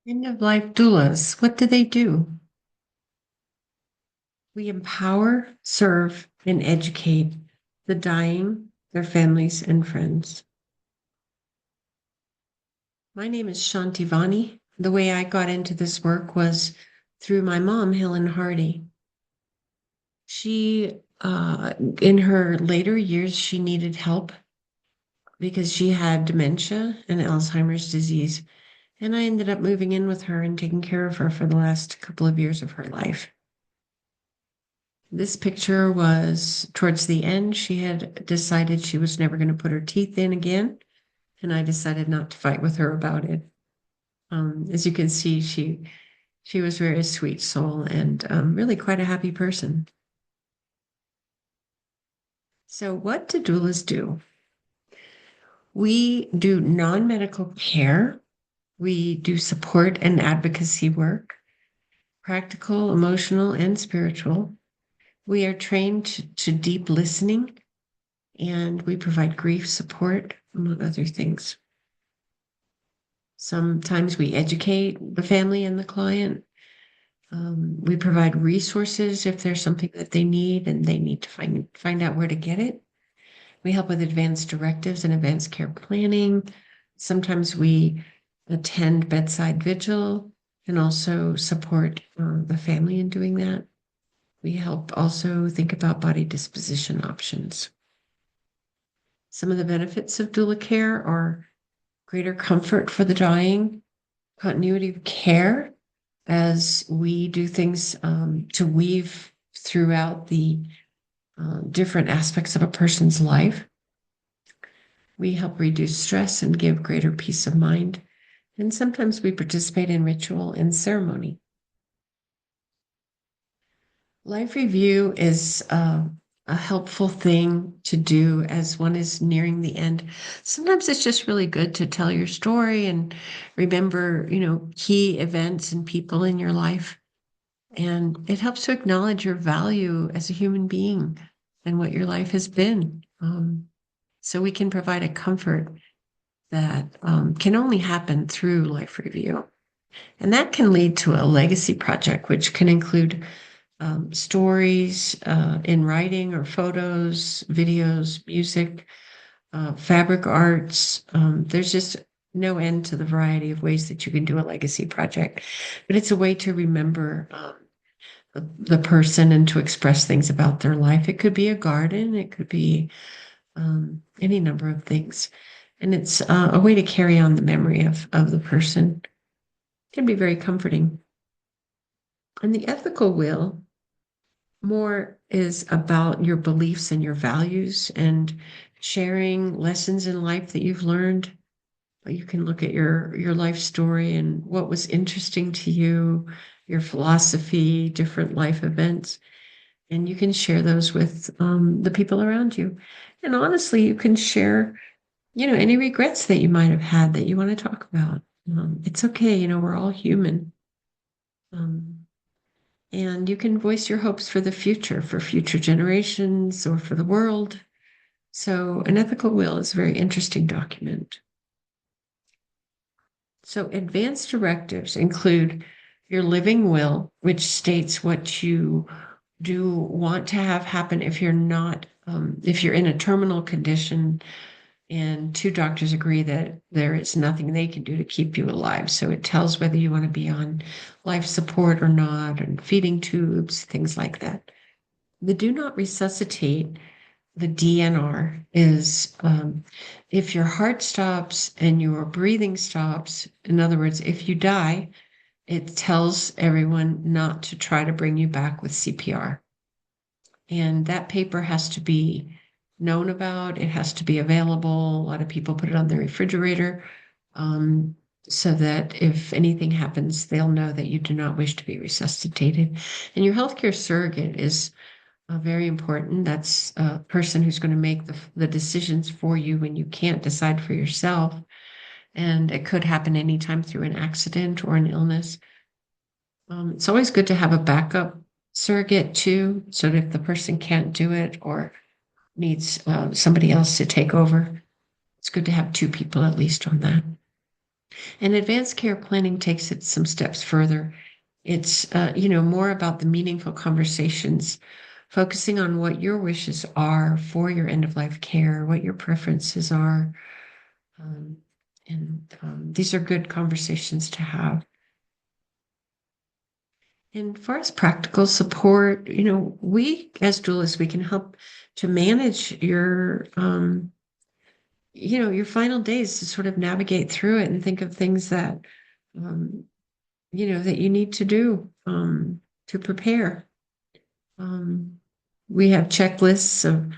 End-of-life doulas, what do they do? We empower, serve, and educate the dying, their families, and friends. My name is Shanti Vani. The way I got into this work was through my mom, Helen Hardy. She, in her later years, she needed help because she had dementia and Alzheimer's disease. And I ended up moving in with her and taking care of her for the last couple of years of her life. This picture was towards the end. She had decided she was never going to put her teeth in again, and I decided not to fight with her about it. As you can see, she was very sweet soul and really quite a happy person. So, what do doulas do? We do non-medical care. We do support and advocacy work, practical, emotional, and spiritual. We are trained to deep listening and we provide grief support, among other things. Sometimes we educate the family and the client. We provide resources if there's something that they need and they need to find out where to get it. We help with advanced directives and advanced care planning. Sometimes we attend bedside vigil and also support the family in doing that. We help also think about body disposition options. Some of the benefits of doula care are greater comfort for the dying, continuity of care as we do things to weave throughout the different aspects of a person's life. We help reduce stress and give greater peace of mind. And sometimes we participate in ritual and ceremony. Life review is a helpful thing to do as one is nearing the end. Sometimes it's just really good to tell your story and remember, key events and people in your life. And it helps to acknowledge your value as a human being and what your life has been. So we can provide a comfort that can only happen through life review. And that can lead to a legacy project, which can include stories in writing or photos, videos, music, fabric arts. There's just no end to the variety of ways that you can do a legacy project. But it's a way to remember the person and to express things about their life. It could be a garden, it could be any number of things. And it's a way to carry on the memory of the person. It can be very comforting. And the ethical will more is about your beliefs and your values and sharing lessons in life that you've learned. You can look at your life story and what was interesting to you, your philosophy, different life events, and you can share those with the people around you. And honestly, you can share, any regrets that you might have had that you want to talk about. It's okay, we're all human. Um, and you can voice your hopes for future generations, or for the world. So, an ethical will is a very interesting document. So, advanced directives include your living will, which states what you do want to have happen if you're not, if you're in a terminal condition and two doctors agree that there is nothing they can do to keep you alive. So it tells whether you want to be on life support or not, and feeding tubes, things like that. The do not resuscitate, the DNR, is if your heart stops and your breathing stops, in other words, if you die, it tells everyone not to try to bring you back with CPR. And that paper has to be known about, it has to be available. A lot of people put it on their refrigerator so that if anything happens, they'll know that you do not wish to be resuscitated. And your healthcare surrogate is very important. That's a person who's going to make the decisions for you when you can't decide for yourself. And it could happen anytime through an accident or an illness. It's always good to have a backup surrogate too, so that if the person can't do it or needs somebody else to take over, it's good to have two people at least on that. And advanced care planning takes it some steps further. It's, more about the meaningful conversations, focusing on what your wishes are for your end of life care, what your preferences are. Um, and these are good conversations to have. And for us, practical support, we as doulas, we can help to manage your final days, to sort of navigate through it and think of things that, um, that you need to do to prepare. Um, we have checklists of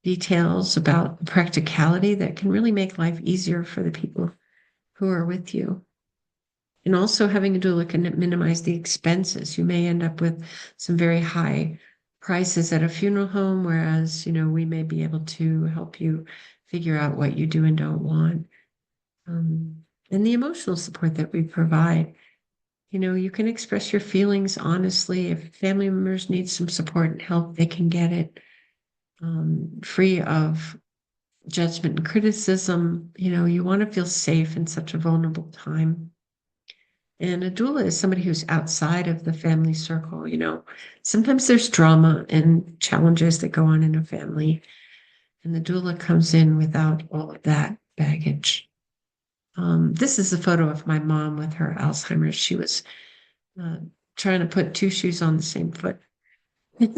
details about practicality that can really make life easier for the people who are with you. And also having a doula can minimize the expenses. You may end up with some very high prices at a funeral home, whereas, we may be able to help you figure out what you do and don't want. And the emotional support that we provide. You can express your feelings honestly. If family members need some support and help, they can get it free of judgment and criticism. You want to feel safe in such a vulnerable time. And a doula is somebody who's outside of the family circle. Sometimes there's drama and challenges that go on in a family, and the doula comes in without all of that baggage. This is a photo of my mom with her Alzheimer's. She was uh, trying to put two shoes on the same foot.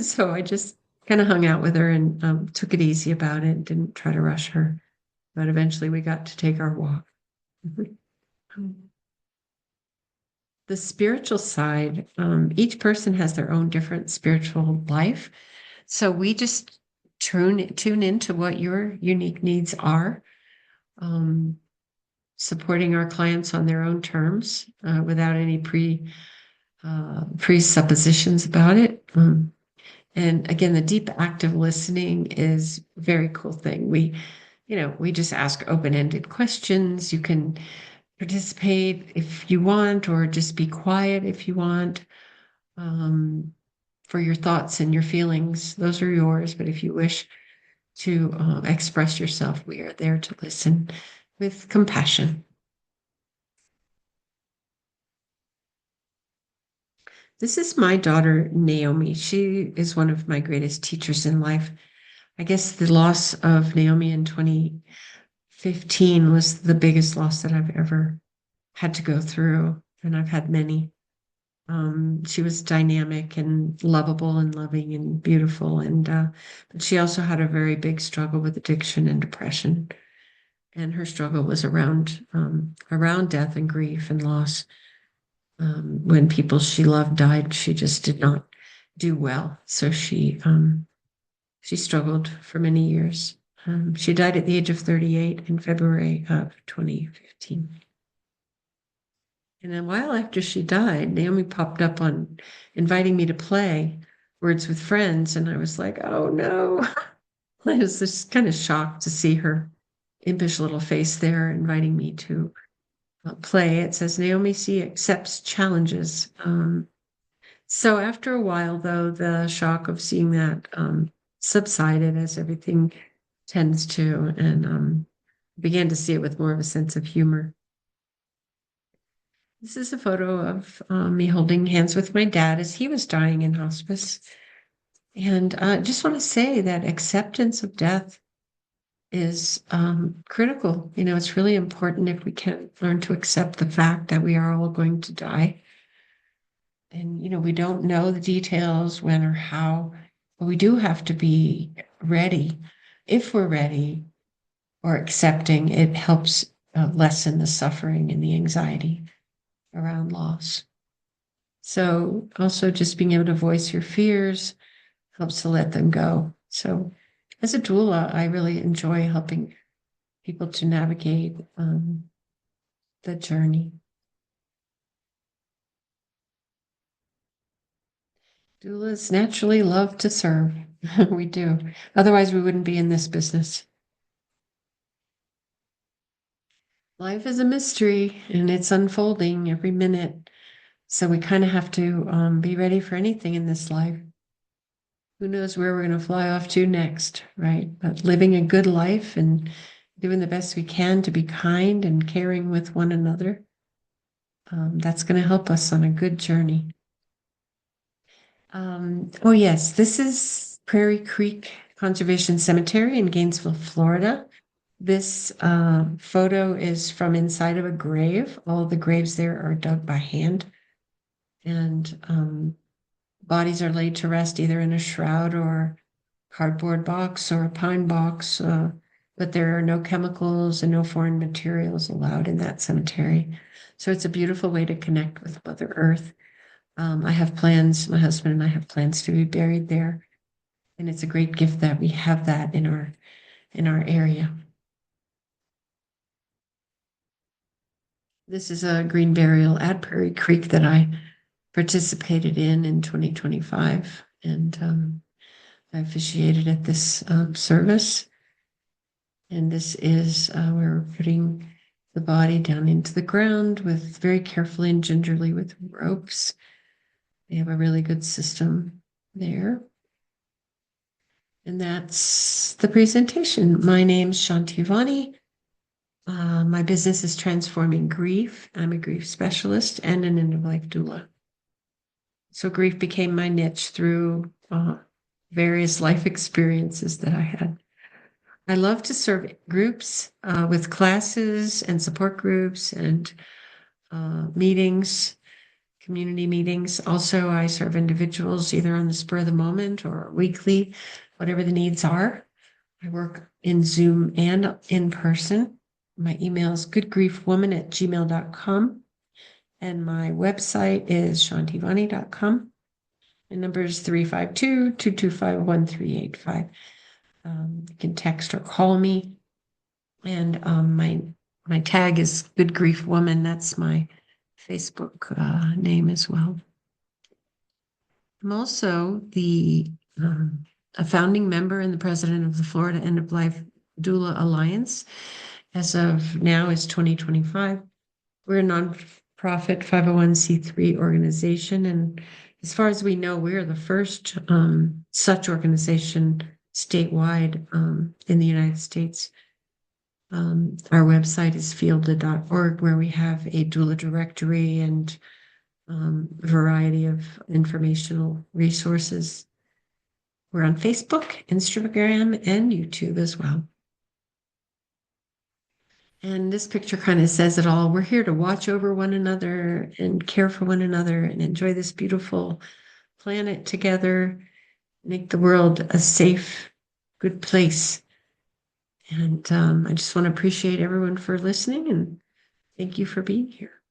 So I just kind of hung out with her and took it easy about it, didn't try to rush her. But eventually we got to take our walk. The spiritual side, each person has their own different spiritual life. So we just tune into what your unique needs are, um, supporting our clients on their own terms without any presuppositions about it. And again, the deep active listening is a very cool thing. We just ask open-ended questions. You can participate if you want, or just be quiet if you want. For your thoughts and your feelings, those are yours. But if you wish to express yourself, we are there to listen with compassion. This is my daughter, Naomi. She is one of my greatest teachers in life. I guess the loss of Naomi in 2015 was the biggest loss that I've ever had to go through, and I've had many. She was dynamic and lovable and loving and beautiful, but she also had a very big struggle with addiction and depression. And her struggle was around death and grief and loss. When people she loved died, she just did not do well. So she struggled for many years. She died at the age of 38 in February of 2015. And a while after she died, Naomi popped up on inviting me to play Words with Friends. And I was like, oh no. I was just kind of shocked to see her impish little face there inviting me to play. It says Naomi C accepts challenges. So after a while, though, the shock of seeing that subsided, as everything tends to, and began to see it with more of a sense of humor. This is a photo of me holding hands with my dad as he was dying in hospice. And I just want to say that acceptance of death is critical. It's really important if we can learn to accept the fact that we are all going to die. And, we don't know the details, when or how, but we do have to be ready. If we're ready or accepting, it helps lessen the suffering and the anxiety around loss. So also just being able to voice your fears helps to let them go. So as a doula, I really enjoy helping people to navigate the journey. Doulas naturally love to serve. We do. Otherwise, we wouldn't be in this business. Life is a mystery and it's unfolding every minute. So we kind of have to be ready for anything in this life. Who knows where we're going to fly off to next, right? But living a good life and doing the best we can to be kind and caring with one another. That's going to help us on a good journey. Oh, yes, this is Prairie Creek Conservation Cemetery in Gainesville, Florida. This photo is from inside of a grave. All of the graves there are dug by hand, and bodies are laid to rest either in a shroud or cardboard box or a pine box. But there are no chemicals and no foreign materials allowed in that cemetery. So it's a beautiful way to connect with Mother Earth. I have plans, my husband and I have plans to be buried there. And it's a great gift that we have that in our area. This is a green burial at Prairie Creek that I participated in 2025. And I officiated at this service. And this is where we're putting the body down into the ground with very carefully and gingerly with ropes. They have a really good system there. And that's the presentation. My name's Shanti Vani. My business is transforming grief. I'm a grief specialist and an end-of-life doula. So grief became my niche through various life experiences that I had. I love to serve groups with classes and support groups and meetings, community meetings. Also, I serve individuals either on the spur of the moment or weekly, whatever the needs are. I work in Zoom and in person. My email is goodgriefwoman@gmail.com. And my website is shantivani.com. My number is 352-225-1385. You can text or call me. And my tag is Good Grief Woman. That's my Facebook name as well. I'm also a founding member and the president of the Florida End-of-Life Doula Alliance. As of now is 2025. We're a nonprofit 501c3 organization, and as far as we know, we're the first such organization statewide in the United States. Our website is fielded.org, where we have a doula directory and a variety of informational resources. We're on Facebook, Instagram, and YouTube as well. And this picture kind of says it all. We're here to watch over one another and care for one another and enjoy this beautiful planet together, make the world a safe, good place. And I just want to appreciate everyone for listening and thank you for being here.